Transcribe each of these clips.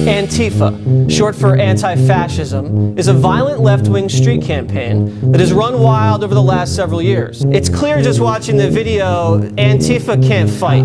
Antifa, short for anti-fascism, is a violent left-wing street campaign that has run wild over the last several years. It's clear just watching the video, Antifa can't fight.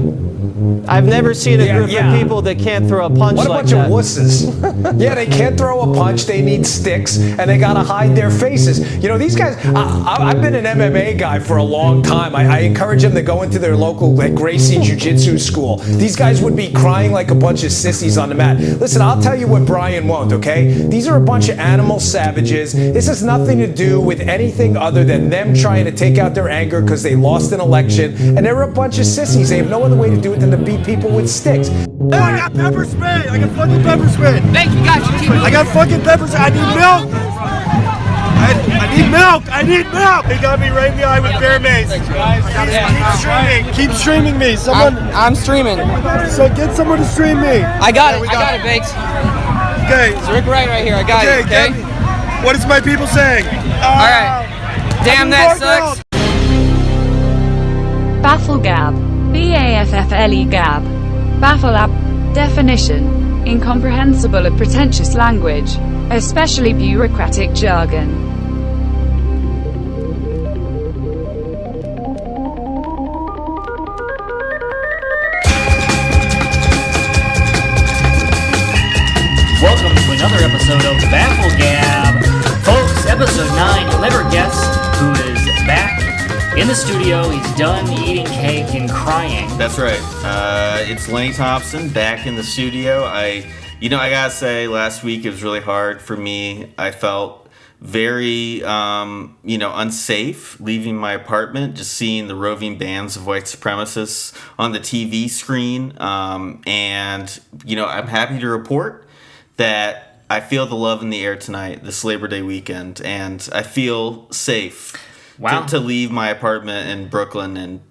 I've never seen a group of people that can't throw a punch like that. What a bunch of wusses. Yeah, they can't throw a punch, they need sticks, and they gotta hide their faces. You know, these guys, I've been an MMA guy for a long time. I encourage them to go into their local Gracie Jiu-Jitsu school. These guys would be crying like a bunch of sissies on the mat. Listen, I'll tell you what Brian won't, okay? These are a bunch of animal savages. This has nothing to do with anything other than them trying to take out their anger because they lost an election, and they're a bunch of sissies. They have no other way to do it than to beat people with sticks. Hey, I got pepper spray. I got fucking pepper spray. Thank you, got you, TV. I got fucking pepper spray. I need milk. I need milk. I need milk. They got me right in the eye with bear mace. Keep streaming me. Someone. I'm streaming. So get someone to stream me. I got it. I got it, Bakes. Okay. It's Rick right here. I got it. Okay. What is my people saying? All right. Damn, that sucks. BAFFLEGAB. BAFFLEGAB. BAFFLEGAB. Definition: incomprehensible or pretentious language, especially bureaucratic jargon. Welcome to another episode of BAFFLEGAB. Folks, episode 9, you'll never guess who is back in the studio. He's done eating cake and crying. That's right. It's Lenny Thompson back in the studio. I gotta say, last week it was really hard for me. I felt very, unsafe leaving my apartment, just seeing the roving bands of white supremacists on the TV screen. I'm happy to report that I feel the love in the air tonight, this Labor Day weekend, and I feel safe to leave my apartment in Brooklyn and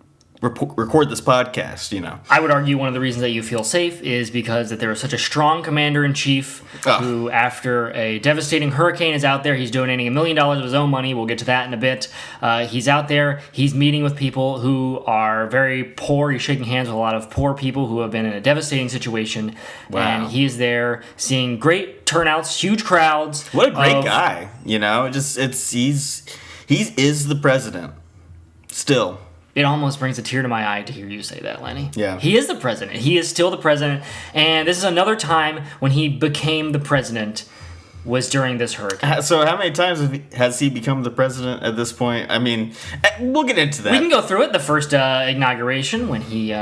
record this podcast, I would argue one of the reasons that you feel safe is because that there is such a strong commander-in-chief who, after a devastating hurricane is out there, he's donating $1 million of his own money. We'll get to that in a bit. He's out there. He's meeting with people who are very poor. He's shaking hands with a lot of poor people who have been in a devastating situation. Wow. And he is there seeing great turnouts, huge crowds. What a great guy, He is the president. Still. It almost brings a tear to my eye to hear you say that, Lenny. Yeah. He is the president. He is still the president. And this is another time when he became the president was during this hurricane. So how many times has he become the president at this point? I mean, we'll get into that. We can go through it. The first inauguration when he...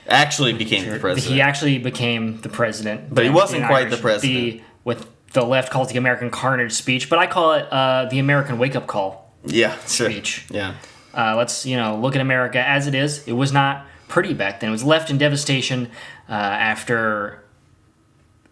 actually became the president. He actually became the president. But he wasn't quite the president. What the left calls the American Carnage speech, but I call it the American Wake-Up Call speech. Yeah. Let's look at America as it is. It was not pretty back then. It was left in devastation after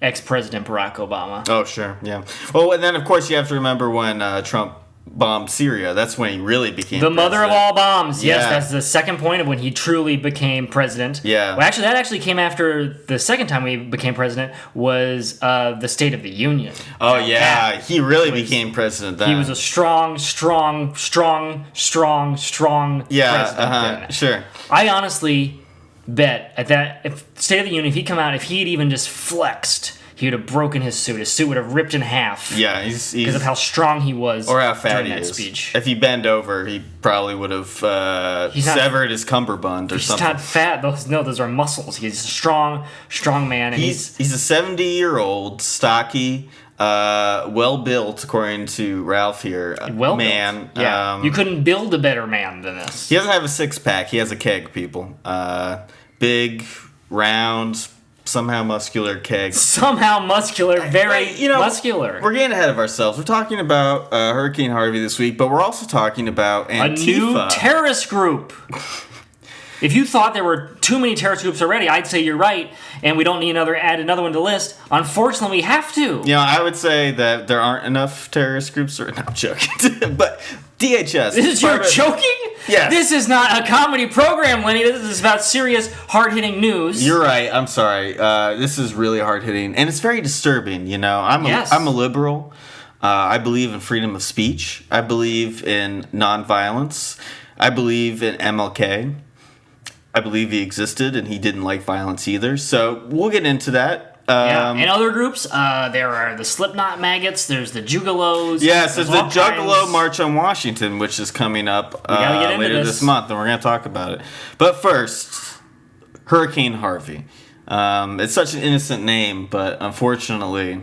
ex-President Barack Obama. Oh, sure, yeah. Well, and then, of course, you have to remember when Trump bombed Syria. That's when he really became the president. mother of all bombs. Yes, that's the second point of when he truly became president. Yeah. Well, actually, that came after the second time he became president was the State of the Union. Oh, yeah. He really became president then. He was a strong president. Yeah, sure. I honestly bet at that, if State of the Union, if he'd come out, if he'd even just flexed, he would have broken his suit. His suit would have ripped in half. Yeah, because of how strong he was. Or how fat during he that is. Speech. If he bent over, he probably would have severed his cummerbund or something. He's not fat. Those are muscles. He's a strong man. And he's a 70-year-old, stocky, well-built, according to Ralph here, man. Yeah, you couldn't build a better man than this. He doesn't have a six-pack. He has a keg, people. Big, round, somehow muscular keg. Somehow muscular, very muscular. We're getting ahead of ourselves. We're talking about Hurricane Harvey this week, but we're also talking about Antifa. A new terrorist group. If you thought there were too many terrorist groups already, I'd say you're right, and we don't need add another one to the list. Unfortunately, we have to. I would say that there aren't enough terrorist groups. No, I'm joking. But DHS. You're joking? Yes. This is not a comedy program, Lenny. This is about serious, hard-hitting news. You're right. I'm sorry. This is really hard-hitting, and it's very disturbing, I'm a liberal. I believe in freedom of speech. I believe in nonviolence. I believe in MLK. I believe he existed, and he didn't like violence either. So we'll get into that. And other groups, there are the Slipknot maggots, there's the Juggalos. Yes, there's the all Juggalo kinds. March on Washington, which is coming up later this. this month, and we're going to talk about it. But first, Hurricane Harvey. It's such an innocent name, but unfortunately,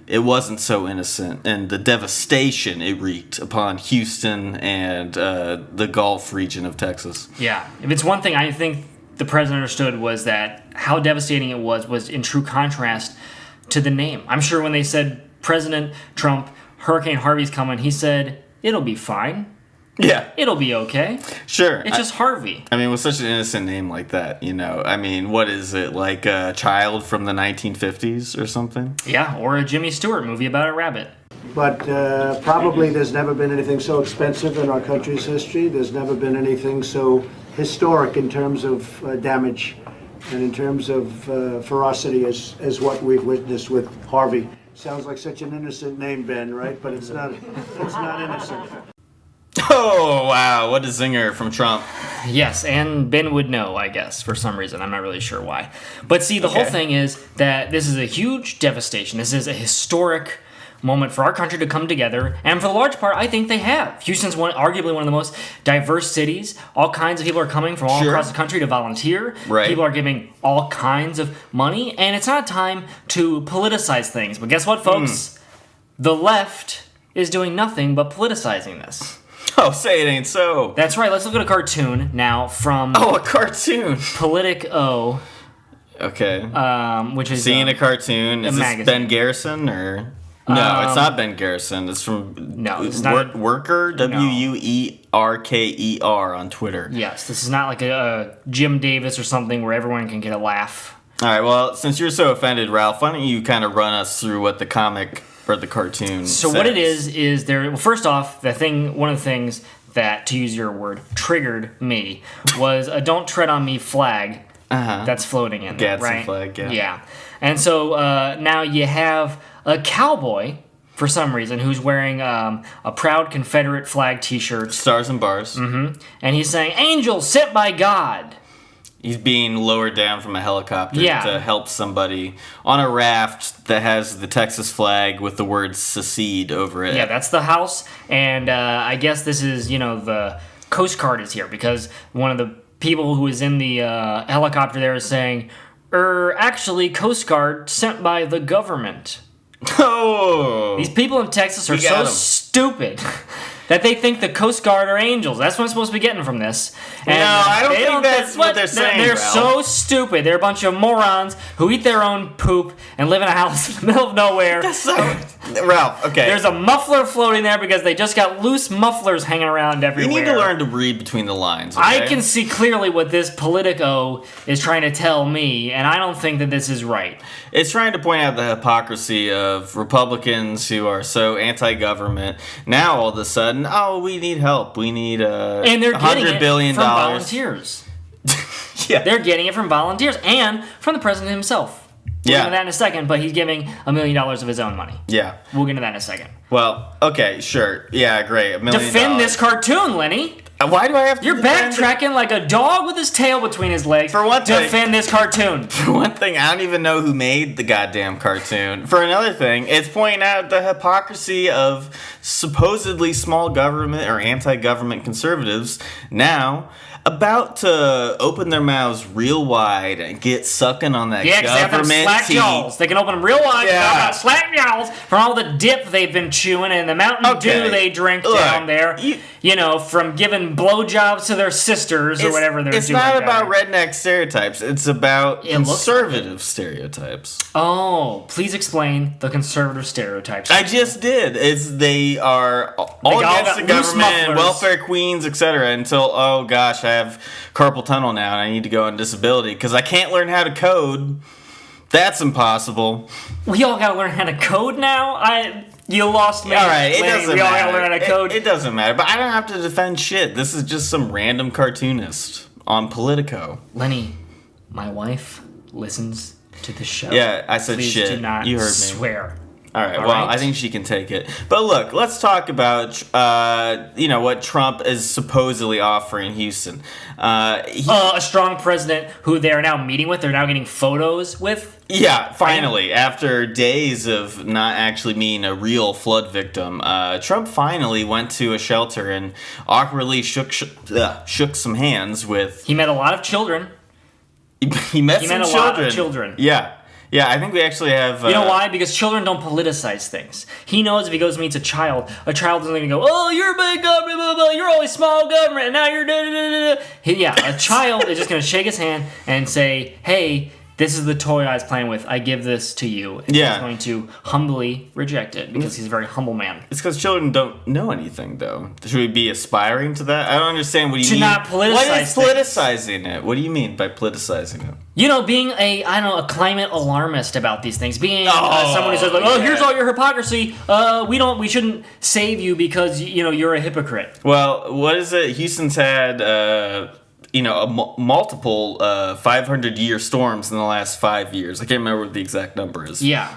it wasn't so innocent, and the devastation it wreaked upon Houston and the Gulf region of Texas. Yeah. If it's one thing I think the president understood was that how devastating it was in true contrast to the name. I'm sure when they said President Trump, Hurricane Harvey's coming, he said, it'll be fine. Yeah. It'll be okay. Sure. It's just Harvey. I mean, with such an innocent name like that, I mean, what is it, like a child from the 1950s or something? Yeah, or a Jimmy Stewart movie about a rabbit. But probably there's never been anything so expensive in our country's history. There's never been anything so historic in terms of damage and in terms of ferocity as what we've witnessed with Harvey. Sounds like such an innocent name, Ben, right? But it's not. It's not innocent. Oh, wow. What a zinger from Trump. Yes, and Ben would know, I guess, for some reason. I'm not really sure why. But see, the whole thing is that this is a huge devastation. This is a historic moment for our country to come together, and for the large part, I think they have. Houston's arguably one of the most diverse cities. All kinds of people are coming from all across the country to volunteer. Right. People are giving all kinds of money, and it's not time to politicize things. But guess what, folks? The left is doing nothing but politicizing this. Oh, say it ain't so. That's right. Let's look at a cartoon now from a cartoon. Politico. Okay. Which is seeing a cartoon. Is this magazine. Ben Garrison or? No, it's not Ben Garrison. It's from it's not Worker, Wuerker on Twitter. Yes, this is not like a Jim Davis or something where everyone can get a laugh. All right, well, since you're so offended, Ralph, why don't you kind of run us through what the comic or the cartoon So says? what it is there. Well, first off, one of the things that, to use your word, triggered me was a "Don't Tread on Me" flag that's floating in there, Gadsden right? flag, yeah. Yeah, and so now you have a cowboy, for some reason, who's wearing a proud Confederate flag T-shirt. Stars and bars. Mm-hmm. And he's saying, "Angels sent by God." He's being lowered down from a helicopter Yeah. to help somebody on a raft that has the Texas flag with the word secede over it. Yeah, that's the house. And I guess this is, the Coast Guard is here because one of the people who is in the helicopter there is saying, actually, Coast Guard sent by the government. Oh! These people in Texas are You got so 'em. stupid that they think the Coast Guard are angels. That's what I'm supposed to be getting from this. And No, I don't think that's what they're saying, They're Ralph. so stupid. They're a bunch of morons who eat their own poop and live in a house in the middle of nowhere. Ralph, okay. There's a muffler floating there because they just got loose mufflers hanging around You everywhere. need to learn to read between the lines, okay? I can see clearly what this Politico is trying to tell me, and I don't think that this is right. It's trying to point out the hypocrisy of Republicans who are so anti-government. Now, all of a sudden, we need help. We need And they're getting $100 it billion. from volunteers. Yeah. They're getting it from volunteers and from the president himself. We'll get into that in a second, but he's giving $1 million of his own money. Yeah. We'll get into that in a second. Well, okay, sure. Yeah, great. $1 million. Defend this cartoon, Lenny. Why do I have to You're defend it? backtracking like a dog with his tail between his legs. For one thing- Defend this cartoon. For one thing, I don't even know who made the goddamn cartoon. For another thing, it's pointing out the hypocrisy of supposedly small government or anti-government conservatives now about to open their mouths real wide and get sucking on that Yeah, because they have them government slack tea. jaws. They can open them real wide. Yeah. Slack jaws from all the dip they've been chewing and the Mountain Dew they drink down there. From giving blowjobs to their sisters or whatever they're doing. It's not down about there. redneck stereotypes. It's about It looks conservative stereotypes. Oh, please explain the conservative stereotypes. I just did. They are all against the got loose government, mufflers. welfare queens, etc. Until, oh gosh, I have carpal tunnel now and I need to go on disability because I can't learn how to code. That's impossible. We all gotta learn how to code now? You lost me. All right, it Lenny, doesn't we all matter. gotta learn how to code. It doesn't matter, but I don't have to defend shit. This is just some random cartoonist on Politico. Lenny, my wife listens to the show. Yeah, I said Please shit. do not You heard me. swear. All right. Well, I think she can take it. But look, let's talk about what Trump is supposedly offering Houston. A strong president who they are now meeting with. They're now getting photos with. Yeah, finally, after days of not actually being a real flood victim, Trump finally went to a shelter and awkwardly shook some hands with. He met a lot of children. He met a lot of children. Yeah. Yeah, I think we actually have... you know why? Because children don't politicize things. He knows if he goes and meets a child isn't going to go, oh, you're a big government, blah, blah, you're always small government, and now you're da-da-da-da-da. A child is just going to shake his hand and say, hey, this is the toy I was playing with. I give this to you. And he's going to humbly reject it because he's a very humble man. It's because children don't know anything, though. Should we be aspiring to that? I don't understand what you mean. To not politicize What is politicizing it? What do you mean by politicizing it? Being a climate alarmist about these things. Being someone who says, here's all your hypocrisy. We shouldn't save you because, you're a hypocrite. Well, what is it? Houston's had... multiple 500-year storms in the last 5 years. I can't remember what the exact number is. Yeah.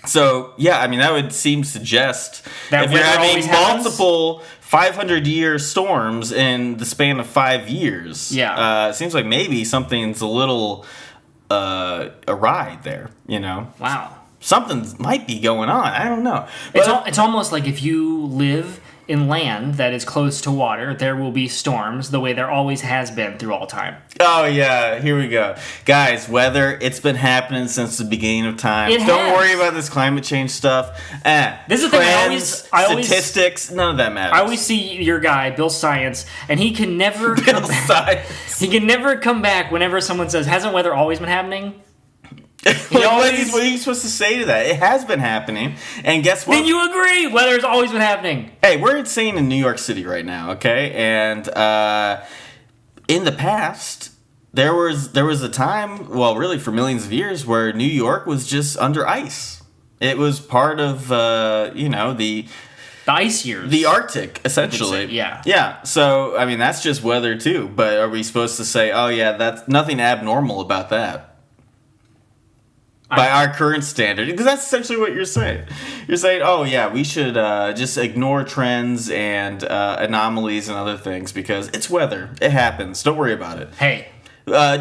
So, that would seem to suggest that if you're having multiple 500-year storms in the span of 5 years, it seems like maybe something's a little awry there, Wow. Something might be going on. I don't know. But it's almost like if you live in land that is close to water, there will be storms the way there always has been through all time. Oh, yeah. Here we go. Guys, weather, it's been happening since the beginning of time. Don't worry about this climate change stuff. This is the thing statistics, none of that matters. I always see your guy, Bill Science, and he can never come back. He can never come back whenever someone says, hasn't weather always been happening? What are you supposed to say to that? It has been happening, and guess what? Then you agree. Weather's always been happening. Hey, we're insane in New York City right now, okay? And in the past, there was a time, well, really for millions of years, where New York was just under ice. It was part of the ice years, the Arctic, essentially. Yeah. So that's just weather too. But are we supposed to say, oh yeah, that's nothing abnormal about that? By our current standard, because that's essentially what you're saying. You're saying, oh yeah, we should just ignore trends and anomalies and other things because it's weather. It happens. Don't worry about it. Hey. One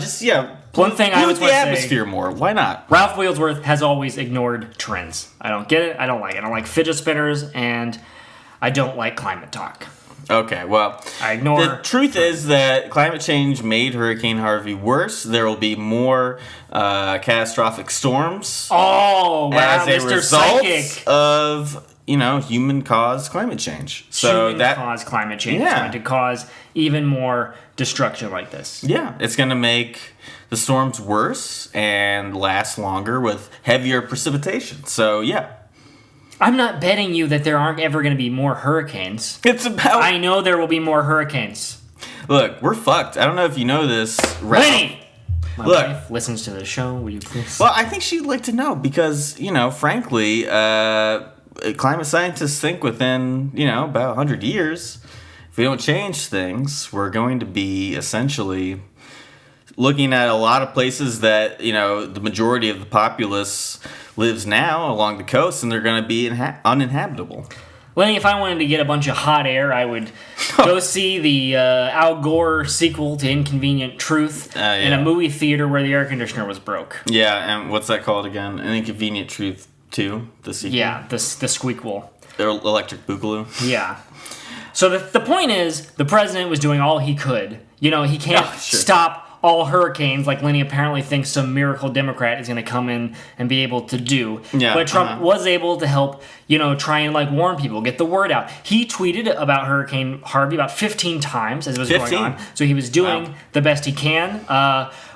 thing I would the atmosphere more. Why not? Ralph Wheelsworth has always ignored trends. I don't get it. I don't like it. I don't like fidget spinners, and I don't like climate talk. Okay, well, the truth is that climate change made Hurricane Harvey worse. There will be more catastrophic storms. Oh, wow, as a result of human-caused climate change. So human-caused climate change is going to cause even more destruction like this. Yeah, it's going to make the storms worse and last longer with heavier precipitation. So yeah. I'm not betting you that there aren't ever going to be more hurricanes. I know there will be more hurricanes. Look, we're fucked. I don't know if you know this, Ralph. Lenny! My wife listens to the show. Will you please? Well, I think she'd like to know because, frankly, climate scientists think within, about 100 years, if we don't change things, we're going to be essentially looking at a lot of places that, the majority of the populace lives now along the coast, and they're going to be uninhabitable. Lenny, if I wanted to get a bunch of hot air, I would go see the Al Gore sequel to Inconvenient Truth in a movie theater where the air conditioner was broke. Yeah, and what's that called again? An Inconvenient Truth 2, the sequel? Yeah, the squeakquel. Electric Boogaloo? Yeah. So the point is, the president was doing all he could. He can't stop all hurricanes like Lenny apparently thinks some miracle Democrat is going to come in and be able to do. Yeah, but Trump was able to help, try and warn people, get the word out. He tweeted about Hurricane Harvey about 15 times as it was going on. So he was doing the best he can.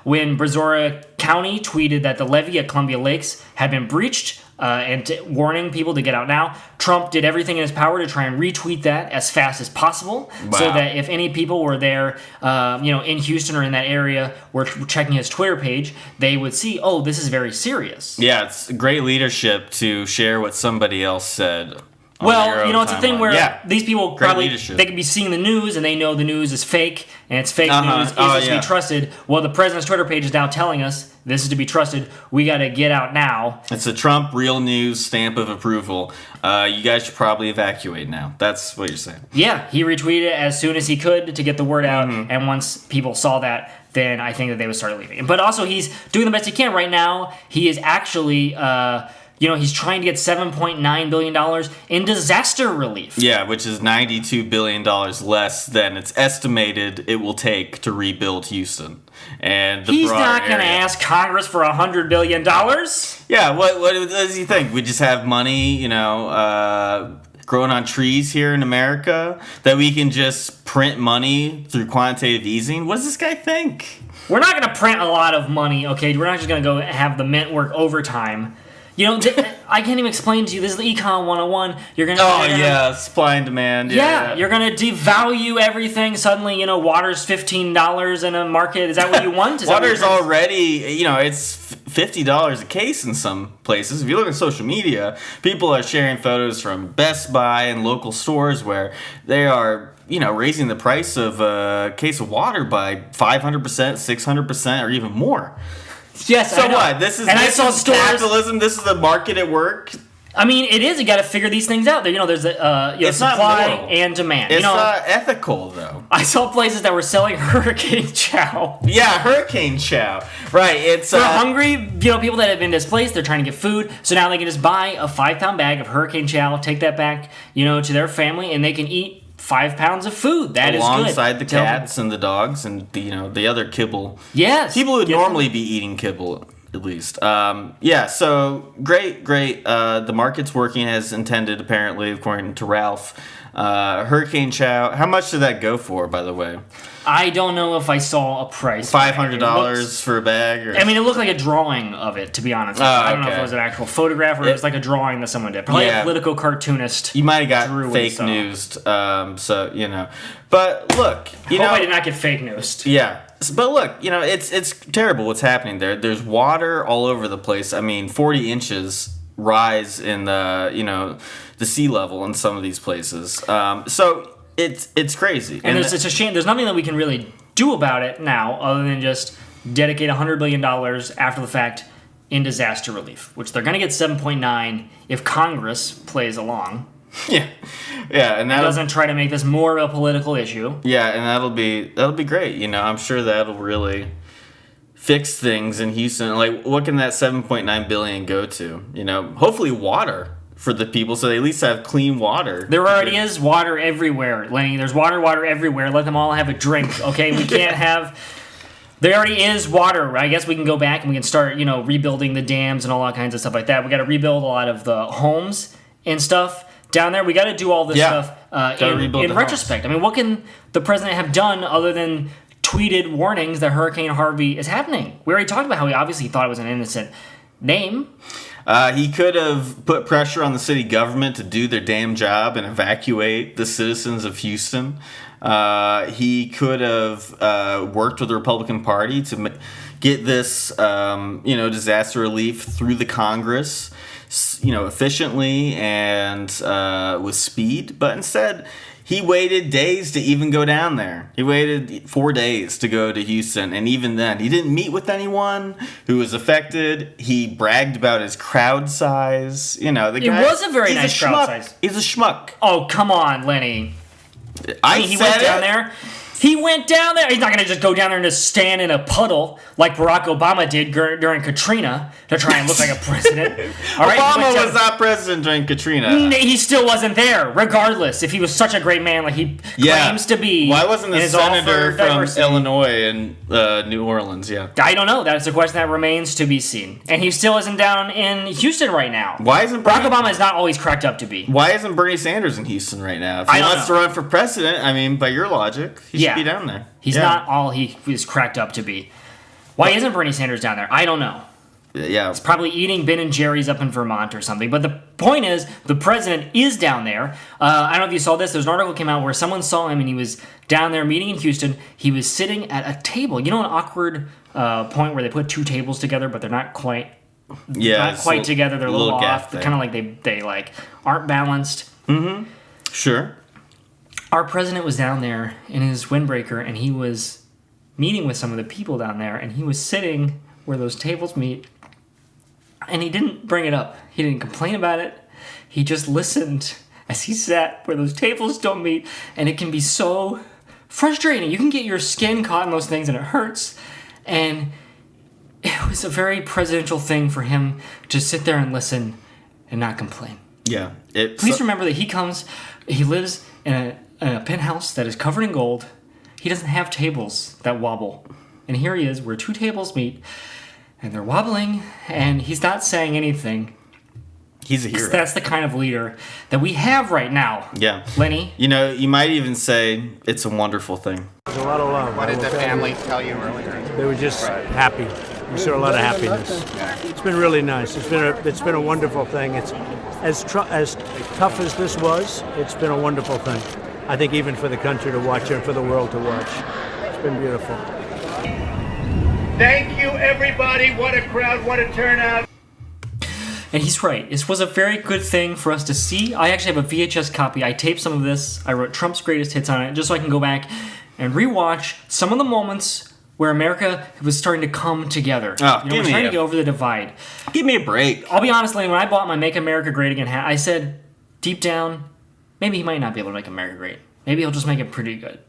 When Brazoria County tweeted that the levee at Columbia Lakes had been breached, and warning people to get out now, Trump did everything in his power to try and retweet that as fast as possible, so that if any people were there, in Houston or in that area, were checking his Twitter page, they would see, oh, this is very serious. Yeah, it's great leadership to share what somebody else said. Well, it's a thing where these people probably, they could be seeing the news and they know the news is fake and it's fake news, isn't to be trusted. Well, the president's Twitter page is now telling us this is to be trusted. We got to get out now. It's a Trump real news stamp of approval. You guys should probably evacuate now. That's what you're saying. Yeah, he retweeted it as soon as he could to get the word out, and once people saw that, then I think that they would start leaving. But also, he's doing the best he can right now. He is actually, he's trying to get $7.9 billion in disaster relief. Yeah, which is $92 billion less than it's estimated it will take to rebuild Houston. And he's not going to ask Congress for $100 billion. Yeah, what does he think? We just have money, growing on trees here in America that we can just print money through quantitative easing? What does this guy think? We're not going to print a lot of money, okay? We're not just going to go have the mint work overtime. I can't even explain to you. This is Econ 101. You're gonna supply and demand. Yeah, you're gonna devalue everything. Suddenly, water's $15 in a market. Is that what you want? Water's already, it's $50 a case in some places. If you look at social media, people are sharing photos from Best Buy and local stores where they are, raising the price of a case of water by 500%, 600%, or even more. Yes. So what? This is capitalism. This is the market at work. I mean, it is. You got to figure these things out. There's it's supply and demand. It's not ethical, though. I saw places that were selling hurricane chow. Yeah, hurricane chow. Right. It's they're hungry. People that have been displaced. They're trying to get food. So now they can just buy a 5-pound bag of hurricane chow, take that back, to their family, and they can eat 5 pounds of food. That is good. Alongside the cats and the dogs and the other kibble. Yes. People would normally be eating kibble, at least. So great. The market's working as intended, apparently, according to Ralph. Hurricane chow, how much did that go for, by the way? I don't know if I saw a price. $500 for a bag? Or? I mean, it looked like a drawing of it, to be honest. I don't know if it was an actual photograph or it was like a drawing that someone did. Probably a political cartoonist. You might have got fake newsed, But look, I hope I did not get fake newsed. Yeah. But look, it's terrible what's happening there. There's water all over the place. I mean, 40 inches rise in the sea level in some of these places. So it's crazy. And it's a shame. There's nothing that we can really do about it now other than just dedicate $100 billion after the fact in disaster relief, which they're going to get 7.9 if Congress plays along. Yeah, and that doesn't try to make this more of a political issue. Yeah, and that'll be great. I'm sure that'll really fix things in Houston. Like, what can that 7.9 billion go to? Hopefully water for the people, so they at least have clean water. There already is water everywhere, Lenny. There's water everywhere. Let them all have a drink, okay? We can't have... There already is water. I guess we can go back and we can start, rebuilding the dams and all that kinds of stuff like that. We got to rebuild a lot of the homes and stuff down there. We got to do all this stuff in retrospect. I mean, what can the president have done other than tweeted warnings that Hurricane Harvey is happening? We already talked about how he obviously thought it was an innocent name. He could have put pressure on the city government to do their damn job and evacuate the citizens of Houston. He could have worked with the Republican Party to get this, disaster relief through the Congress, efficiently and with speed. But instead, he waited days to even go down there. He waited 4 days to go to Houston, and even then, he didn't meet with anyone who was affected. He bragged about his crowd size. The guy, it was a very nice crowd size. He's a schmuck. Oh, come on, Lenny. He went down there. He went down there. He's not going to just go down there and just stand in a puddle like Barack Obama did during Katrina to try and look like a president. All right? Obama was not president during Katrina. He still wasn't there, regardless. If he was such a great man like he claims to be. Why wasn't the senator from Illinois and New Orleans? Yeah, I don't know. That's a question that remains to be seen. And he still isn't down in Houston right now. Why isn't Barack Obama is not always cracked up to be? Why isn't Bernie Sanders in Houston right now? If he wants to run for president, I mean, by your logic, he should be down there. He's not all he is cracked up to be. Why isn't Bernie Sanders down there? I don't know. Yeah. He's probably eating Ben and Jerry's up in Vermont or something. But the point is, the president is down there. I don't know if you saw this. There's an article came out where someone saw him and he was down there meeting in Houston. He was sitting at a table. An awkward point where they put two tables together, but they're not quite together. They're a little off. They're kind of like they aren't balanced. Mm-hmm. Sure. Our president was down there in his windbreaker, and he was meeting with some of the people down there, and he was sitting where those tables meet, and he didn't bring it up. He didn't complain about it. He just listened as he sat where those tables don't meet, and it can be so frustrating. You can get your skin caught in those things, and it hurts. And it was a very presidential thing for him to sit there and listen and not complain. Yeah. Please remember that he lives in a penthouse that is covered in gold. He doesn't have tables that wobble. And here he is where two tables meet, and they're wobbling, and he's not saying anything. He's a hero. That's the kind of leader that we have right now. Yeah. Lenny? You know, you might even say it's a wonderful thing. There's a lot of love. What did the family tell you earlier? They were just happy. We saw a lot of happiness. It's been really nice. It's been a wonderful thing. It's as tough as this was. It's been a wonderful thing. I think even for the country to watch and for the world to watch. It's been beautiful. Thank you, everybody. What a crowd. What a turnout. And he's right. This was a very good thing for us to see. I actually have a VHS copy. I taped some of this. I wrote Trump's greatest hits on it just so I can go back and rewatch some of the moments where America was starting to come together. Oh, we're trying to get over the divide. Give me a break. I'll be honest, Lenny, when I bought my Make America Great Again hat, I said, deep down, maybe he might not be able to make America great. Maybe he'll just make it pretty good.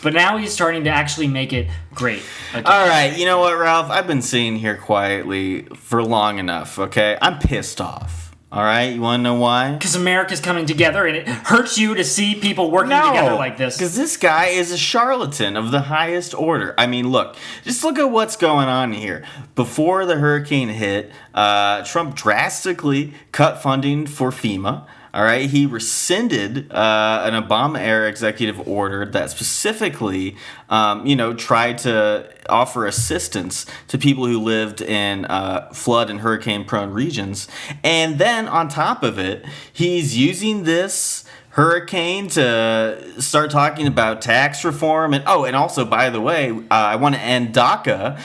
But now he's starting to actually make it great again. All right, you know what, Ralph? I've been sitting here quietly for long enough, okay? I'm pissed off, all right? You want to know why? Because America's coming together, and it hurts you to see people working together like this. Because this guy is a charlatan of the highest order. I mean, look, just look at what's going on here. Before the hurricane hit, Trump drastically cut funding for FEMA. All right, he rescinded an Obama-era executive order that specifically, tried to offer assistance to people who lived in flood and hurricane-prone regions. And then on top of it, he's using this hurricane to start talking about tax reform. And also, by the way, I want to end DACA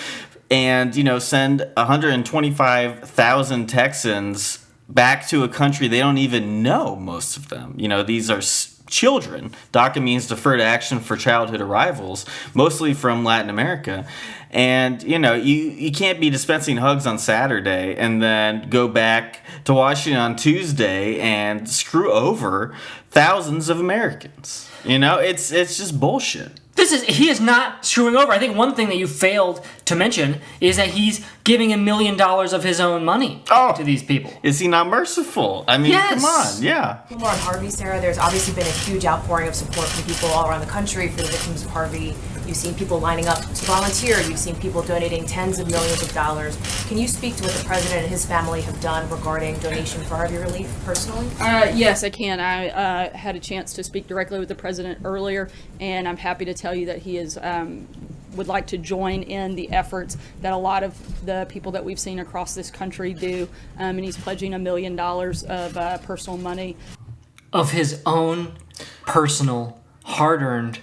and, send 125,000 Texans back to a country they don't even know, most of them. These are children. DACA means Deferred Action for Childhood Arrivals, mostly from Latin America. And, you can't be dispensing hugs on Saturday and then go back to Washington on Tuesday and screw over thousands of Americans. It's just bullshit. He is not screwing over. I think one thing that you failed to mention is that he's giving $1 million of his own money to these people. Is he not merciful? I mean, yes. Come on, yeah. More on Harvey, Sarah. There's obviously been a huge outpouring of support from people all around the country for the victims of Harvey. You've seen people lining up to volunteer. You've seen people donating tens of millions of dollars. Can you speak to what the president and his family have done regarding donation for Harvey relief personally? Yes, I can. I had a chance to speak directly with the president earlier, and I'm happy to tell you that he is would like to join in the efforts that a lot of the people that we've seen across this country do, and he's pledging $1 million of personal money. Of his own personal, hard-earned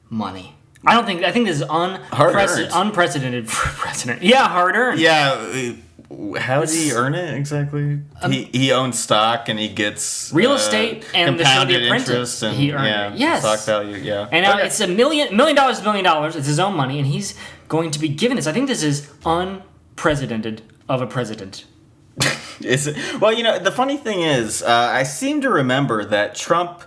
money. I think this is unprecedented for president. Yeah, hard-earned. Yeah, how did he earn it exactly? He owns stock and he gets real estate and the show The Apprentice. And he earned it. Yes, stock value. Yeah, and now it's $1 million. $1 million is $1 million. It's his own money, and he's going to be given this. I think this is unprecedented of a president. Is it? Well, the funny thing is, I seem to remember that Trump.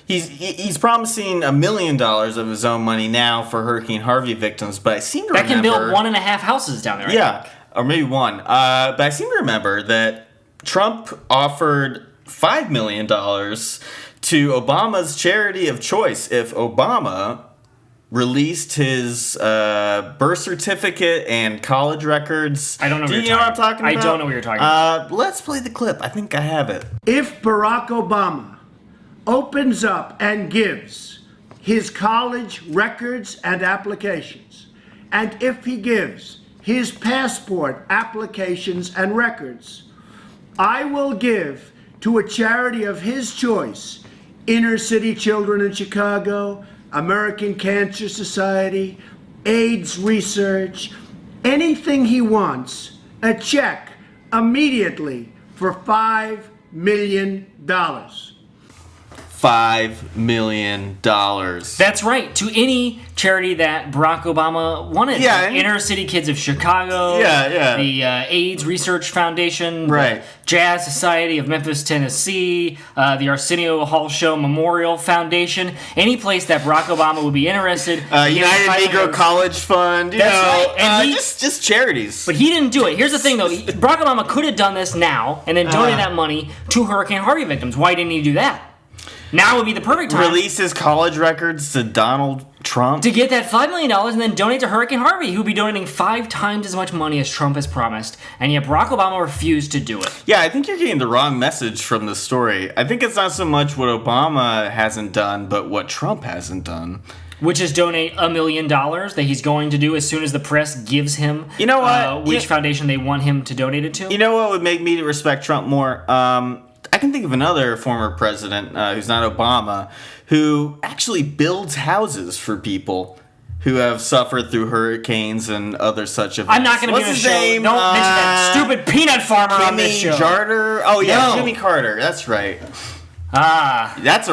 He's promising $1 million of his own money now for Hurricane Harvey victims, but I seem to remember that can build 1.5 houses down there. Yeah, or maybe one. But I seem to remember that Trump offered $5 million to Obama's charity of choice if Obama released his birth certificate and college records. I don't know. Do you know what I'm talking about? I don't know what you're talking about. Let's play the clip. I think I have it. If Barack Obama opens up and gives his college records and applications, and if he gives his passport applications and records, I will give to a charity of his choice, Inner City Children in Chicago, American Cancer Society, AIDS research, anything he wants, a check immediately for $5 million. $5 million. That's right. To any charity that Barack Obama wanted. Yeah. Inner City Kids of Chicago. Yeah. The AIDS Research Foundation. Right. The Jazz Society of Memphis, Tennessee. The Arsenio Hall Show Memorial Foundation. Any place that Barack Obama would be interested. United Negro College Fund. That's right. And just charities. But he didn't do it. Here's the thing, though. Barack Obama could have done this now and then donated that money to Hurricane Harvey victims. Why didn't he do that? Now would be the perfect time. Release his college records to Donald Trump. To get that $5 million and then donate to Hurricane Harvey, who would be donating 5 times as much money as Trump has promised. And yet Barack Obama refused to do it. Yeah, I think you're getting the wrong message from the story. I think it's not so much what Obama hasn't done, but what Trump hasn't done. Which is donate $1 million that he's going to do as soon as the press gives him which foundation they want him to donate it to. You know what would make me respect Trump more? I can think of another former president who's not Obama who actually builds houses for people who have suffered through hurricanes and other such events. I'm not going to be on the show. Name? Don't mention that stupid peanut farmer on this show. Jimmy Carter? Oh, yeah, No. Jimmy Carter. That's right. That's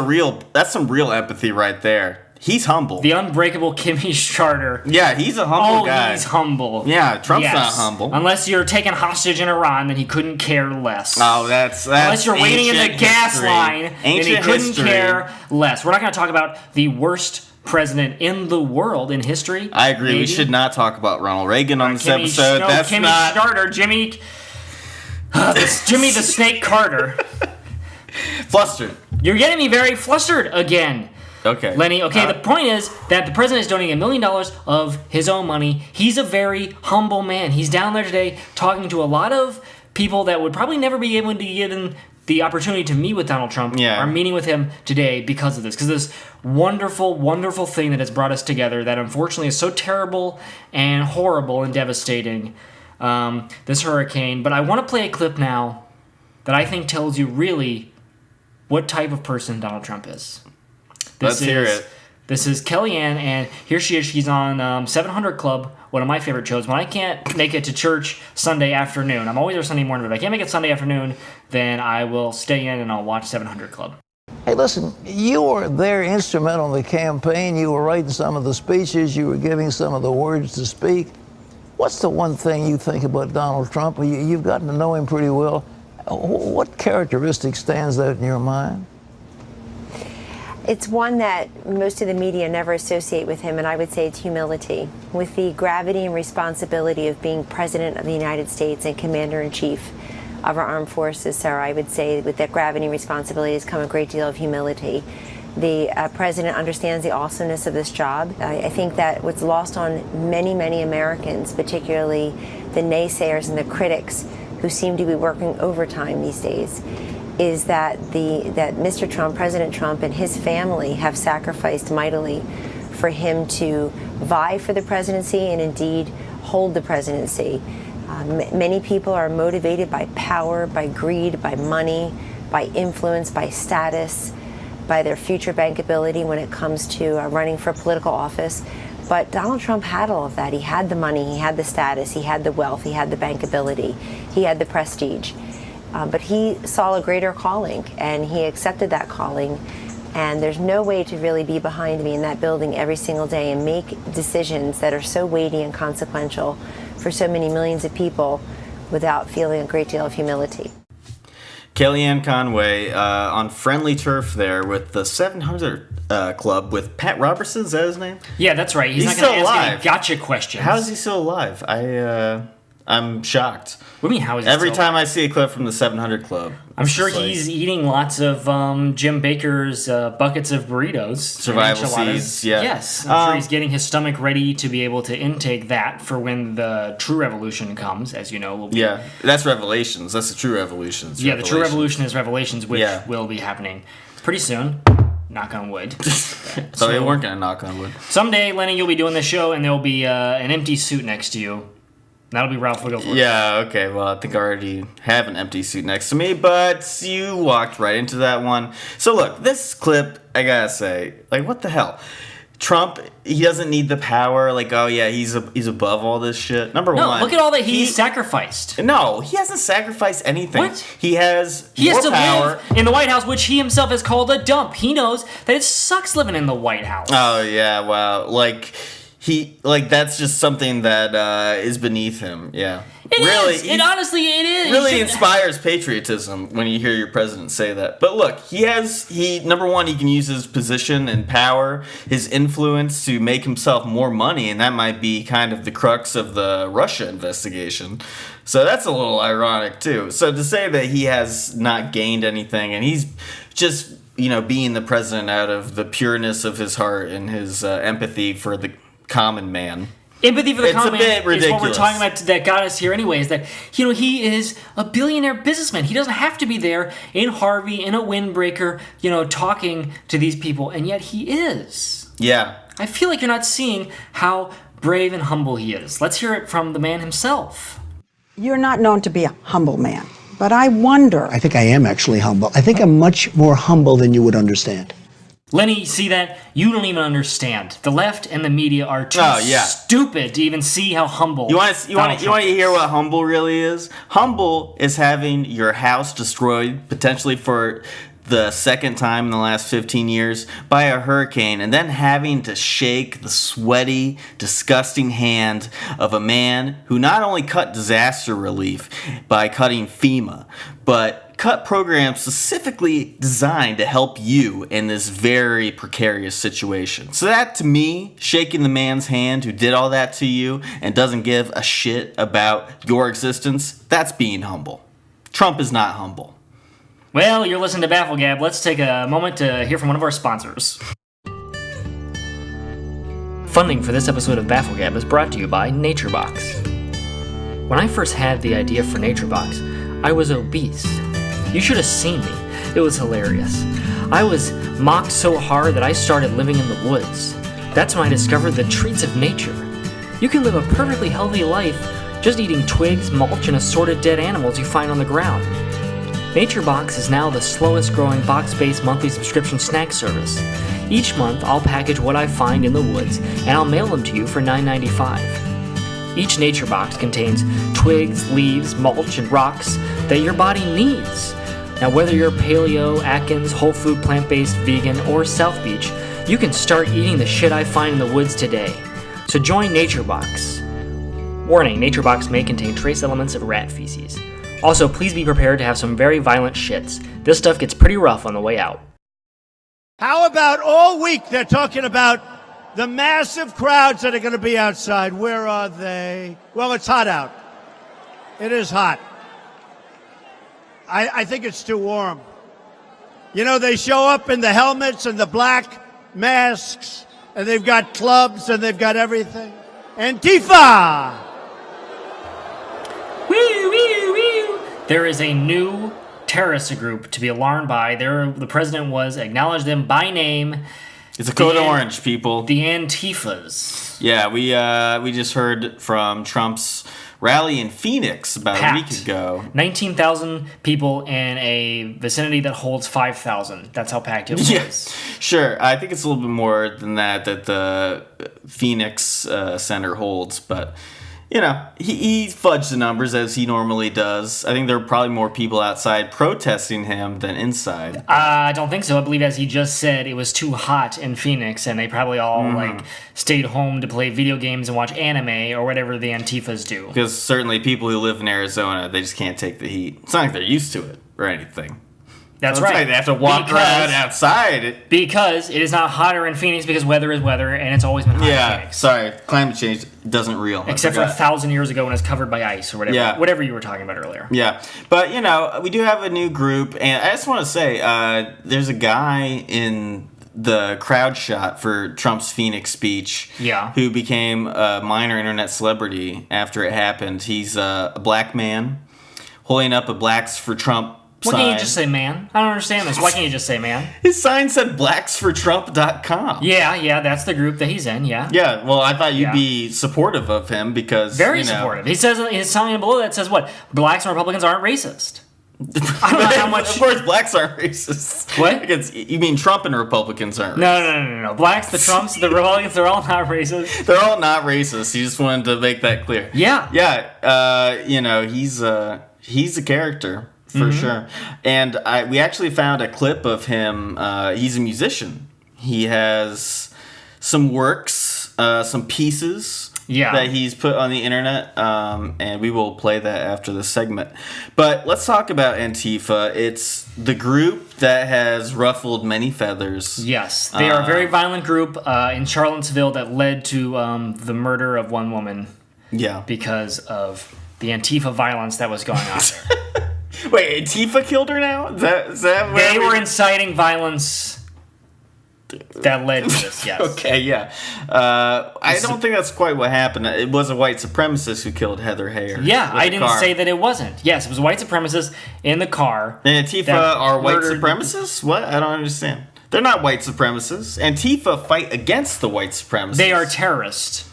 some real empathy right there. He's humble. The unbreakable Kimmy Charter. Yeah, he's a humble guy. He's humble. Yeah, Trump's not humble. Unless you're taken hostage in Iran, then he couldn't care less. Oh, that's Unless you're waiting in the gas line, then he couldn't history. care less. We're not going to talk about the worst president in the world in history. I agree. Maybe. We should not talk about Ronald Reagan on this episode. That's Kimmy not... Charter. Jimmy the Snake Carter. Flustered. You're getting me very flustered again. Okay. Lenny, the point is that the president is donating $1 million of his own money. He's a very humble man. He's down there today talking to a lot of people that would probably never be able to be given the opportunity to meet with Donald Trump are meeting with him today because of this. Because this wonderful, wonderful thing that has brought us together that unfortunately is so terrible and horrible and devastating, this hurricane. But I want to play a clip now that I think tells you really what type of person Donald Trump is. Let's hear it. This is Kellyanne, and here she is. She's on 700 Club, one of my favorite shows. When I can't make it to church Sunday afternoon, I'm always there Sunday morning, but if I can't make it Sunday afternoon, then I will stay in and I'll watch 700 Club. Hey, listen, you were there instrumental in the campaign. You were writing some of the speeches. You were giving some of the words to speak. What's the one thing you think about Donald Trump? You've gotten to know him pretty well. What characteristic stands out in your mind? It's one that most of the media never associate with him, and I would say it's humility. With the gravity and responsibility of being President of the United States and Commander-in-Chief of our armed forces, sir, I would say with that gravity and responsibility has come a great deal of humility. The President understands the awesomeness of this job. I think that what's lost on many, many Americans, particularly the naysayers and the critics who seem to be working overtime these days, is that Mr. Trump, President Trump, and his family have sacrificed mightily for him to vie for the presidency and indeed hold the presidency. Many people are motivated by power, by greed, by money, by influence, by status, by their future bankability when it comes to running for political office. But Donald Trump had all of that. He had the money, he had the status, he had the wealth, he had the bankability, he had the prestige. But he saw a greater calling, and he accepted that calling. And there's no way to really be behind me in that building every single day and make decisions that are so weighty and consequential for so many millions of people without feeling a great deal of humility. Kellyanne Conway on friendly turf there with the 700 Club with Pat Robertson. Is that his name? Yeah, that's right. He's not going to ask any gotcha questions. How is he still alive? I'm shocked. What do you mean, how is he Every still time I see a clip from the 700 Club. I'm sure he's eating lots of Jim Baker's buckets of burritos. Survival seeds, yeah. Yes. I'm sure he's getting his stomach ready to be able to intake that for when the true revolution comes, as you know. Will be. Yeah, that's Revelations. That's the true revolution. The true revolution is Revelations, which will be happening pretty soon. Knock on wood. So they weren't going to knock on wood. Someday, Lenny, you'll be doing this show, and there'll be an empty suit next to you. That'll be Ralph Wiggles. Yeah, okay. Well, I think I already have an empty suit next to me, but you walked right into that one. So look, this clip, I gotta say, like, what the hell? Trump, he doesn't need the power. Like, oh yeah, he's above all this shit. Number one, look at all that he sacrificed. No, he hasn't sacrificed anything. What? He has He more has to power. live in the White House, which he himself has called a dump. He knows that it sucks living in the White House. Oh yeah, wow. That's just something that is beneath him. Yeah. Honestly, it is. Really inspires patriotism when you hear your president say that. But look, number one, he can use his position and power, his influence to make himself more money, and that might be kind of the crux of the Russia investigation. So that's a little ironic too. So to say that he has not gained anything, and he's just, being the president out of the pureness of his heart and his empathy for the common man. Empathy for the common man is ridiculous. what we're talking about that got us here anyway, is that, he is a billionaire businessman. He doesn't have to be there in Harvey, in a windbreaker, talking to these people, and yet he is. Yeah. I feel like you're not seeing how brave and humble he is. Let's hear it from the man himself. You're not known to be a humble man, but I wonder. I think I am actually humble. I think I'm much more humble than you would understand. Lenny, see that? You don't even understand. The left and the media are too stupid to even see how humble. You want to hear what humble really is? Humble is having your house destroyed, potentially for the second time in the last 15 years, by a hurricane, and then having to shake the sweaty, disgusting hand of a man who not only cut disaster relief by cutting FEMA, but cut programs specifically designed to help you in this very precarious situation. So that, to me, shaking the man's hand who did all that to you and doesn't give a shit about your existence, that's being humble. Trump is not humble. Well, you're listening to BAFFLEGAB. Let's take a moment to hear from one of our sponsors. Funding for this episode of BAFFLEGAB is brought to you by NatureBox. When I first had the idea for NatureBox, I was obese. You should have seen me. It was hilarious. I was mocked so hard that I started living in the woods. That's when I discovered the treats of nature. You can live a perfectly healthy life just eating twigs, mulch, and assorted dead animals you find on the ground. NatureBox is now the slowest growing box-based monthly subscription snack service. Each month, I'll package what I find in the woods, and I'll mail them to you for $9.95. Each NatureBox contains twigs, leaves, mulch, and rocks that your body needs. Now, whether you're paleo, Atkins, whole food, plant-based, vegan, or South Beach, you can start eating the shit I find in the woods today. So join NatureBox. Warning, NatureBox may contain trace elements of rat feces. Also, please be prepared to have some very violent shits. This stuff gets pretty rough on the way out. How about all week they're talking about the massive crowds that are going to be outside? Where are they? Well, it's hot out. It is hot. I think it's too warm. They show up in the helmets and the black masks, and they've got clubs and they've got everything. Antifa! Woo, woo, woo. There is a new terrorist group to be alarmed by. The president was acknowledged them by name. It's a code orange, people. The Antifas. Yeah, we just heard from Trump's rally in Phoenix about a week ago. 19,000 people in a vicinity that holds 5,000. That's how packed it was. Yes, sure. I think it's a little bit more than that the Phoenix Center holds, but he fudged the numbers as he normally does. I think there are probably more people outside protesting him than inside. I don't think so. I believe, as he just said, it was too hot in Phoenix, and they probably all stayed home to play video games and watch anime or whatever the Antifas do. Because certainly people who live in Arizona, they just can't take the heat. It's not like they're used to it or anything. That's right. Like they have to walk around outside. Because it is not hotter in Phoenix because weather is weather, and it's always been hot in Phoenix. Sorry. Climate change doesn't real. Except for 1,000 years ago when it's covered by ice or whatever. Yeah. Whatever you were talking about earlier. Yeah. But, we do have a new group, and I just want to say, there's a guy in the crowd shot for Trump's Phoenix speech who became a minor internet celebrity after it happened. He's a black man holding up a Blacks for Trump Why sign. can't you just say man? I don't understand this. Why can't you just say man? His sign said blacksfortrump.com. Yeah, that's the group that he's in, yeah. Yeah, well, I thought you'd be supportive of him because, Very supportive. He says his sign below that says what? Blacks and Republicans aren't racist. I don't know how much. Of course, blacks aren't racist. What? You mean Trump and Republicans aren't racist? No. Blacks, the Trumps, the Republicans, they're all not racist. They're all not racist. You just wanted to make that clear. Yeah. Yeah. He's a character for sure. And we actually found a clip of him. He's a musician. He has some works, some pieces. That he's put on the internet, and we will play that after this segment. But let's talk about Antifa. It's the group that has ruffled many feathers. Yes, they are a very violent group in Charlottesville that led to the murder of one woman. Yeah. Because of the Antifa violence that was going on there. Wait, Antifa killed her now? Is that they were inciting violence that led to this, yes. Okay, yeah. I don't think that's quite what happened. It was a white supremacist who killed Heather Heyer. Yeah, I didn't say that it wasn't. Yes, it was a white supremacist in the car. And Antifa are white supremacists? What? I don't understand. They're not white supremacists. Antifa fight against the white supremacists. They are terrorists.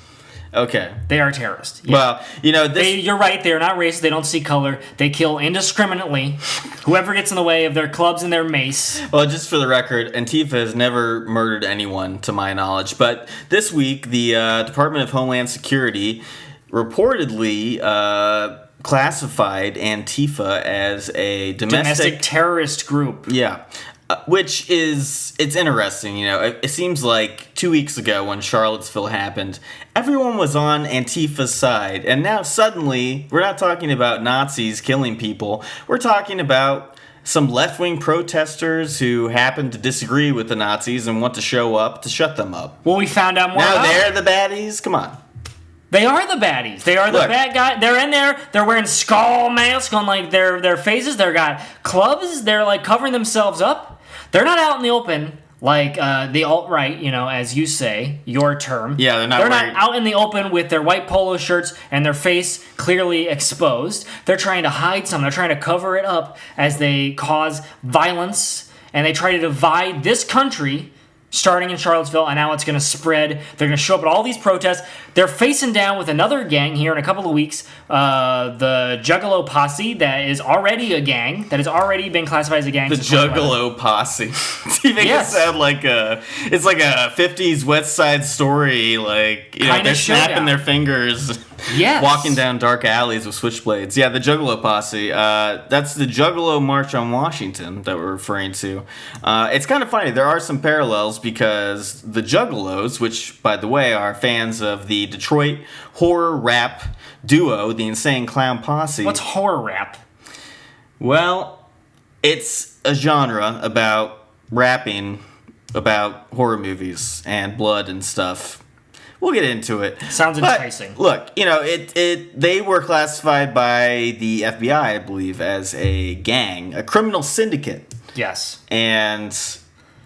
Okay. They are terrorists. Yeah. Well, you're right. They are not racist. They don't see color. They kill indiscriminately whoever gets in the way of their clubs and their mace. Well, just for the record, Antifa has never murdered anyone, to my knowledge. But this week, the Department of Homeland Security reportedly classified Antifa as a domestic terrorist group. Yeah. Which is, it's interesting, it seems like 2 weeks ago when Charlottesville happened, everyone was on Antifa's side, and now suddenly, we're not talking about Nazis killing people, we're talking about some left-wing protesters who happen to disagree with the Nazis and want to show up to shut them up. Well, we found out more now about they're the baddies? Come on. They are the baddies. They are the bad guys. They're in there. They're wearing skull masks on their faces. They've got clubs. They're covering themselves up. They're not out in the open like the alt-right, as you say, your term. Yeah, they're not out in the open with their white polo shirts and their face clearly exposed. They're trying to hide something. They're trying to cover it up as they cause violence, and they try to divide this country, starting in Charlottesville, and now it's going to spread. They're going to show up at all these protests. They're facing down with another gang here in a couple of weeks, the Juggalo Posse, that is already a gang, that has already been classified as a gang. The Juggalo Posse. You make it sound like it's like a 50s West Side Story, they're snapping their fingers. Yes. Walking down dark alleys with switchblades. Yeah, the Juggalo Posse. That's the Juggalo March on Washington that we're referring to. It's kind of funny. There are some parallels because the Juggalos, which, by the way, are fans of the Detroit horror rap duo, the Insane Clown Posse. What's horror rap? Well, it's a genre about rapping about horror movies and blood and stuff. We'll get into it. Sounds enticing. Look, they were classified by the FBI, I believe, as a gang, a criminal syndicate. Yes. And,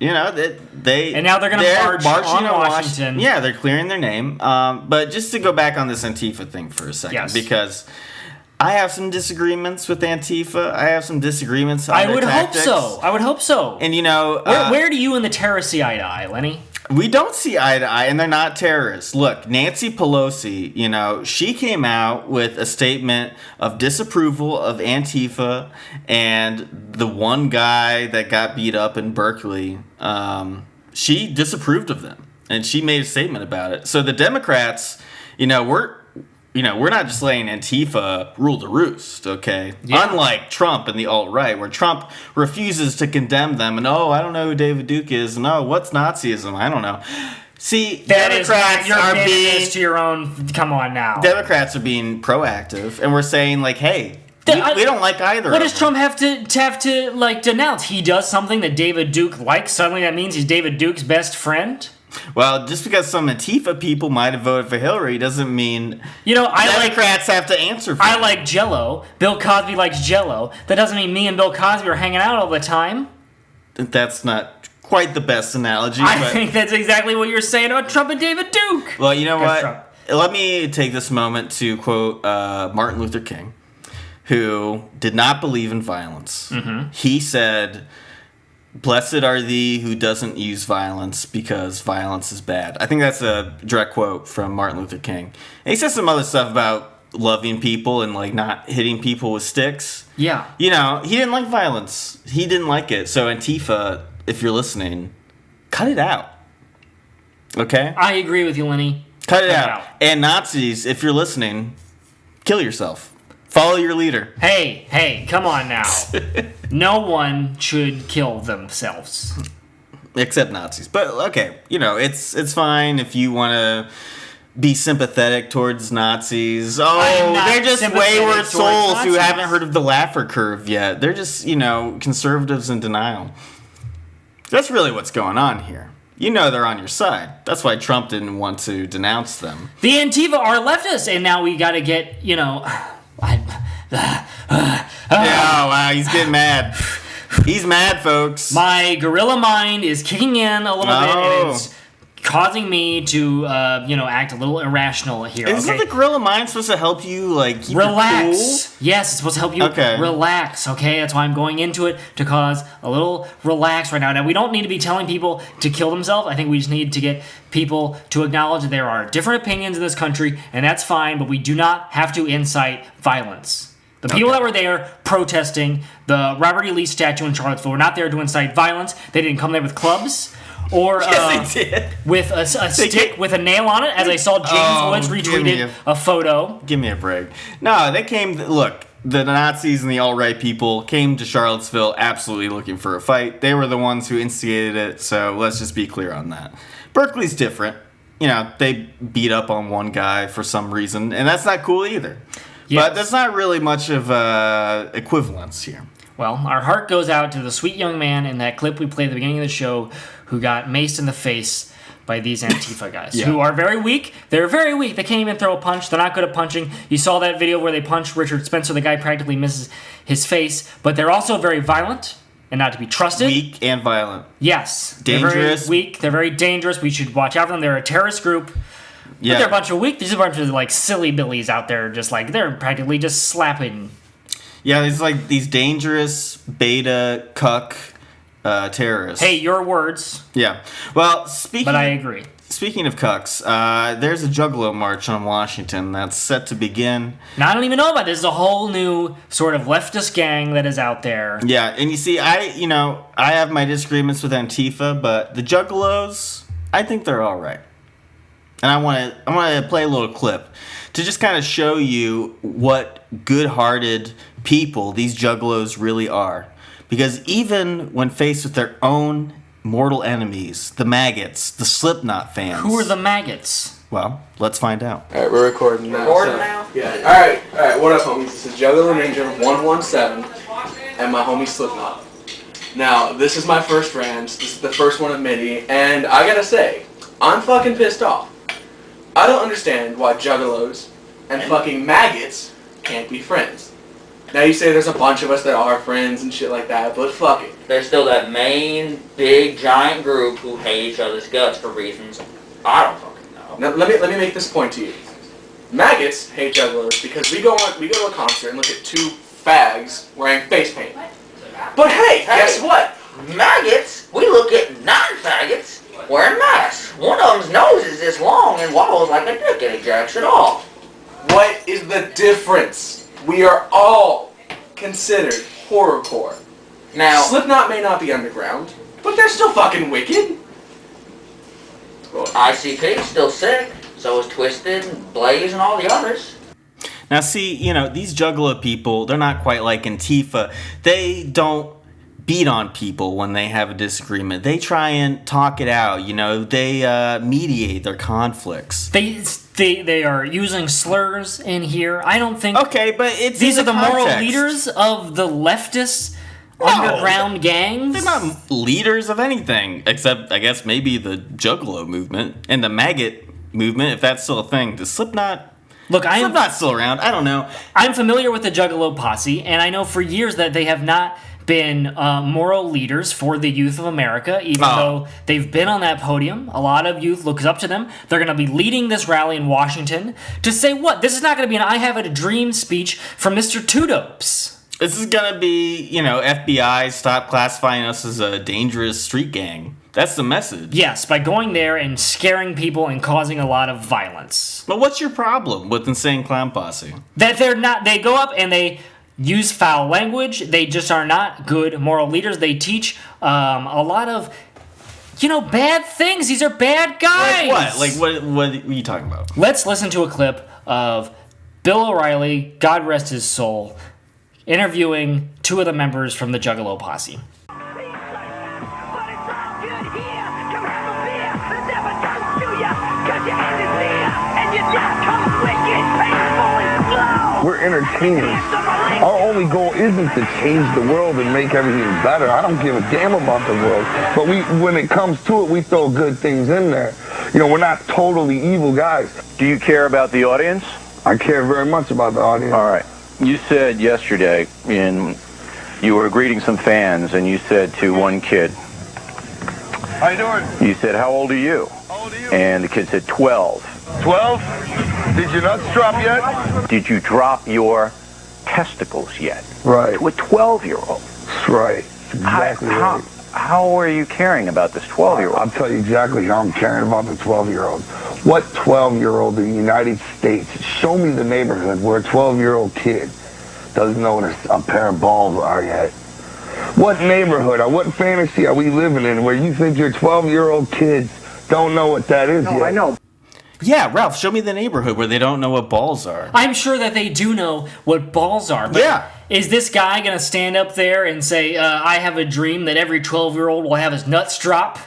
they... And now they're going to march on Washington. Yeah, they're clearing their name. But just to go back on this Antifa thing for a second, because I have some disagreements with Antifa. I have some disagreements on their tactics. I would hope so. And, where do you and the terrorists see eye to eye, Lenny? We don't see eye to eye, and they're not terrorists. Look, Nancy Pelosi, she came out with a statement of disapproval of Antifa and the one guy that got beat up in Berkeley. She disapproved of them, and she made a statement about it. So the Democrats, we're not just letting Antifa rule the roost, okay? Yeah. Unlike Trump and the alt-right, where Trump refuses to condemn them, and I don't know who David Duke is, and what's Nazism? I don't know. See, Democrats are being to your own. Come on now. Democrats are being proactive, and we're saying hey, we don't like either. What does Trump have to denounce? He does something that David Duke likes. Suddenly, that means he's David Duke's best friend. Well, just because some Antifa people might have voted for Hillary doesn't mean Democrats have to answer for I like Jell-O. Bill Cosby likes Jell-O. That doesn't mean me and Bill Cosby are hanging out all the time. That's not quite the best analogy. I think that's exactly what you're saying about Trump and David Duke. Well, you know what? Trump. Let me take this moment to quote Martin Luther King, who did not believe in violence. Mm-hmm. He said, "Blessed are thee who doesn't use violence, because violence is bad." I think that's a direct quote from Martin Luther King. And he says some other stuff about loving people and like not hitting people with sticks. Yeah. You know, he didn't like violence. He didn't like it. So Antifa, if you're listening, cut it out. Okay? I agree with you, Lenny. Cut it out. And Nazis, if you're listening, kill yourself. Follow your leader. Hey, come on now. No one should kill themselves. Except Nazis. But, okay, you know, it's fine if you want to be sympathetic towards Nazis. Oh, they're just wayward souls who haven't heard of the Laffer curve yet. They're just, you know, conservatives in denial. That's really what's going on here. You know they're on your side. That's why Trump didn't want to denounce them. The Antifa are leftists, and now we got to get, you know... Yeah, wow, he's getting mad. He's mad, folks. My gorilla mind is kicking in a little bit, and it's causing me to, act a little irrational here. Isn't the gorilla mind supposed to help you, like, keep relax? Cool? Yes, it's supposed to help you relax, okay? That's why I'm going into it, to cause a little relax right now. Now, we don't need to be telling people to kill themselves. I think we just need to get people to acknowledge that there are different opinions in this country, and that's fine, but we do not have to incite violence. The people that were there protesting the Robert E. Lee statue in Charlottesville were not there to incite violence. They didn't come there with clubs or with a stick with a nail on it, as I saw James Woods retweeted a photo. Give me a break. No, they came... Look, the Nazis and the alt-right people came to Charlottesville absolutely looking for a fight. They were the ones who instigated it, so let's just be clear on that. Berkeley's different. You know, they beat up on one guy for some reason, and that's not cool either. Yes. But there's not really much of equivalence here. Well, our heart goes out to the sweet young man in that clip we played at the beginning of the show who got maced in the face by these Antifa guys, who are very weak. They're very weak. They can't even throw a punch. They're not good at punching. You saw that video where they punched Richard Spencer. The guy practically misses his face. But they're also very violent and not to be trusted. Weak and violent. Yes. Dangerous. They're very weak. They're very dangerous. We should watch out for them. They're a terrorist group. Yeah. But they're a bunch of weak. These are a bunch of like silly billies out there, just like they're practically just slapping. Yeah, there's like these dangerous beta cuck terrorists. Hey, your words. Yeah. Well, but I agree. Speaking of cucks, there's a Juggalo march on Washington that's set to begin. Now, I don't even know about this. There's a whole new sort of leftist gang that is out there. Yeah, and you see, I have my disagreements with Antifa, but the Juggalos, I think they're all right. And I want to play a little clip to just kind of show you what good-hearted people these Juggalos really are. Because even when faced with their own mortal enemies, the maggots, the Slipknot fans... Who are the maggots? Well, let's find out. All right, we're recording now. Recording now? Yeah. All right. What up, homies? This is Juggalo Ninja 117 and my homie Slipknot. Now, this is my first rant. This is the first one of many, and I gotta say, I'm fucking pissed off. I don't understand why Juggalos and fucking maggots can't be friends. Now you say there's a bunch of us that are friends and shit like that, but fuck it. There's still that main, big, giant group who hate each other's guts for reasons I don't fucking know. Now let me make this point to you. Maggots hate Juggalos because we go to a concert and look at two fags wearing face paint. But hey, guess what? Maggots, we look at non-faggots wearing masks. One of them's nose is this long and waddles like a dick and he jacks it off. What is the difference? We are all considered horrorcore. Now, Slipknot may not be underground, but they're still fucking wicked. ICP's still sick, so is Twisted, Blaze, and all the others. Now see, these Juggalo people, they're not quite like Antifa. They don't beat on people when they have a disagreement. They try and talk it out, they mediate their conflicts. They are using slurs in here. I don't think... Okay, but these are the moral leaders of the leftist underground gangs? They're not leaders of anything, except, I guess, maybe the Juggalo movement and the maggot movement, if that's still a thing. Does Slipknot... Slipknot's still around. I don't know. I'm familiar with the Juggalo Posse, and I know for years that they have not been moral leaders for the youth of America, even though they've been on that podium. A lot of youth looks up to them. They're going to be leading this rally in Washington to say what? This is not going to be an I have a dream speech from Mr. Two Dopes. This is going to be, FBI, stop classifying us as a dangerous street gang. That's the message. Yes, by going there and scaring people and causing a lot of violence. But what's your problem with Insane Clown Posse? That they're not. They go up and they use foul language. They just are not good moral leaders. They teach a lot of, bad things. These are bad guys. Like what? What are you talking about? Let's listen to a clip of Bill O'Reilly, God rest his soul, interviewing two of the members from the Juggalo Posse. We're entertainers. Our only goal isn't to change the world and make everything better. I don't give a damn about the world. But when it comes to it, we throw good things in there. We're not totally evil guys. Do you care about the audience? I care very much about the audience. All right. You said yesterday, you were greeting some fans, and you said to one kid, how you doing? You said, how old are you? How old are you? And the kid said, 12. 12? Did your nuts drop yet? Did you drop your testicles yet? Right. To a 12-year-old. That's right. Exactly right. How are you caring about this 12-year-old? I'll tell you exactly how I'm caring about the 12-year-old. What 12-year-old in the United States, show me the neighborhood where a 12-year-old kid doesn't know what a pair of balls are yet? What neighborhood or what fantasy are we living in where you think your 12-year-old kids don't know what that is yet? I know. Yeah, Ralph, show me the neighborhood where they don't know what balls are. I'm sure that they do know what balls are, but yeah. Is this guy going to stand up there and say, I have a dream that every 12-year-old will have his nuts drop?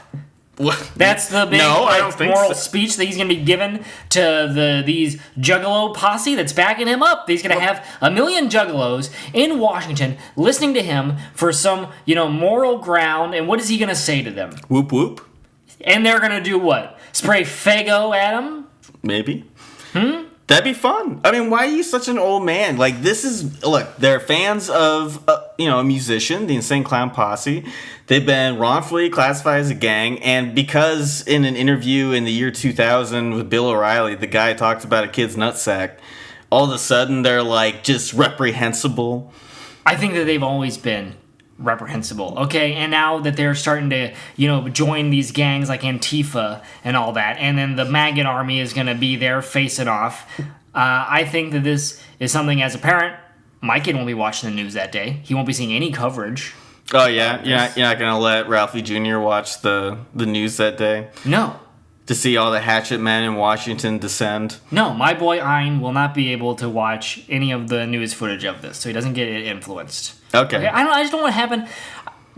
What? That's the big I don't think moral so. speech that he's going to be given to these Juggalo Posse that's backing him up. He's going to have a million Juggalos in Washington listening to him for some, moral ground, and what is he going to say to them? Whoop whoop. And they're going to do what? Spray Faygo at him? Maybe. That'd be fun. I mean, why are you such an old man? Like, they're fans of, a musician, the Insane Clown Posse. They've been wrongfully classified as a gang, and because in an interview in the year 2000 with Bill O'Reilly, the guy talked about a kid's nutsack, all of a sudden they're, just reprehensible. I think that they've always been reprehensible, okay? And now that they're starting to, join these gangs like Antifa and all that, and then the maggot army is going to be there facing off, I think that this is something, as a parent, my kid won't be watching the news that day. He won't be seeing any coverage. Oh, yeah? You're not going to let Ralphie Jr. watch the news that day? No. To see all the hatchet men in Washington descend? No, my boy Ein will not be able to watch any of the news footage of this, so he doesn't get it influenced. Okay. I just don't want to happen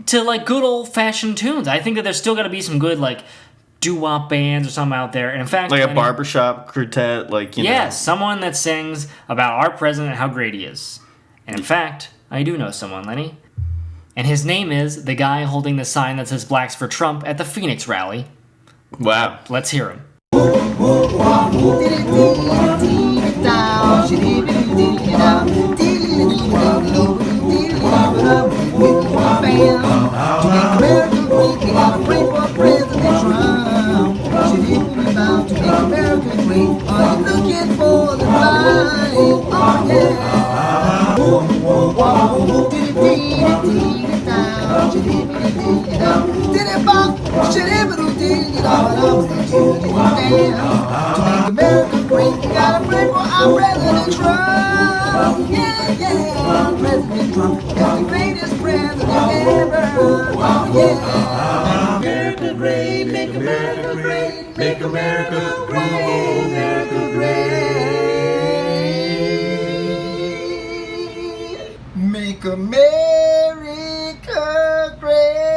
to, good old-fashioned tunes. I think that there's still got to be some good, doo-wop bands or something out there. And in fact... Like a barbershop quartet, Yes, someone that sings about our president and how great he is. And in fact, I do know someone, Lenny. And his name is the guy holding the sign that says Blacks for Trump at the Phoenix rally. Wow. Let's hear him. America great, you gotta pray for our President Trump. Yeah, yeah, President Trump is the greatest president ever. Oh, yeah. America great, make America great, make America great, America great. Make America great.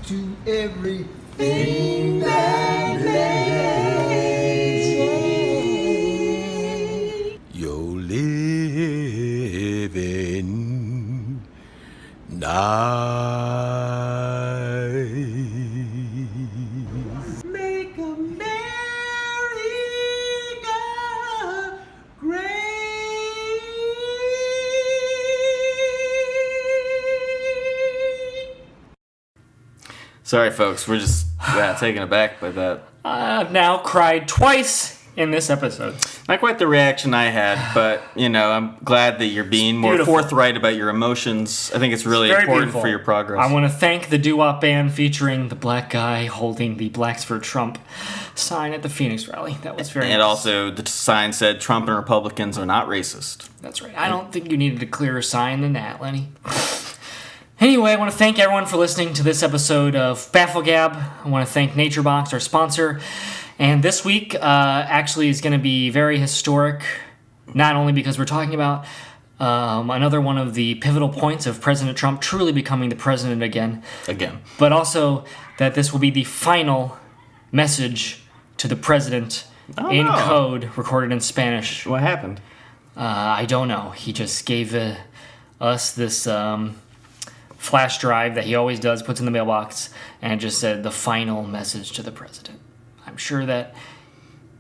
To everything that plays. You're living nice. Make America great. Sorry, folks. We're just taken aback by that. I've now cried twice in this episode. Not quite the reaction I had, but, I'm glad that you're being more forthright about your emotions. I think it's really important for your progress. I want to thank the doo-wop band featuring the black guy holding the Blacks for Trump sign at the Phoenix rally. That was very nice. And also, the sign said, Trump and Republicans are not racist. That's right. I don't think you needed a clearer sign than that, Lenny. Anyway, I want to thank everyone for listening to this episode of BAFFLEGAB. I want to thank NatureBox, our sponsor. And this week actually is going to be very historic, not only because we're talking about another one of the pivotal points of President Trump truly becoming the president again, but also that this will be the final message to the president in code, recorded in Spanish. What happened? I don't know. He just gave us this flash drive that he always does, puts in the mailbox, and just said the final message to the president. I'm sure that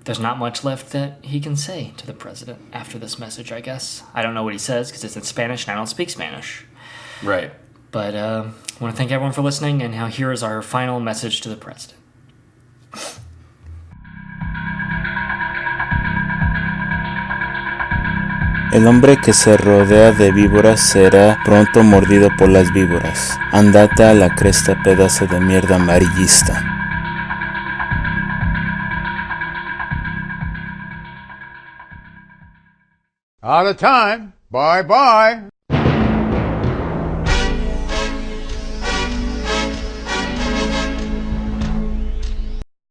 there's not much left that he can say to the president after this message, I guess. I don't know what he says because it's in Spanish and I don't speak Spanish. Right. But I want to thank everyone for listening, and now here is our final message to the president. El hombre que se rodea de víboras será pronto mordido por las víboras. Andate a la cresta, pedazo de mierda amarillista. Out of time. Bye-bye.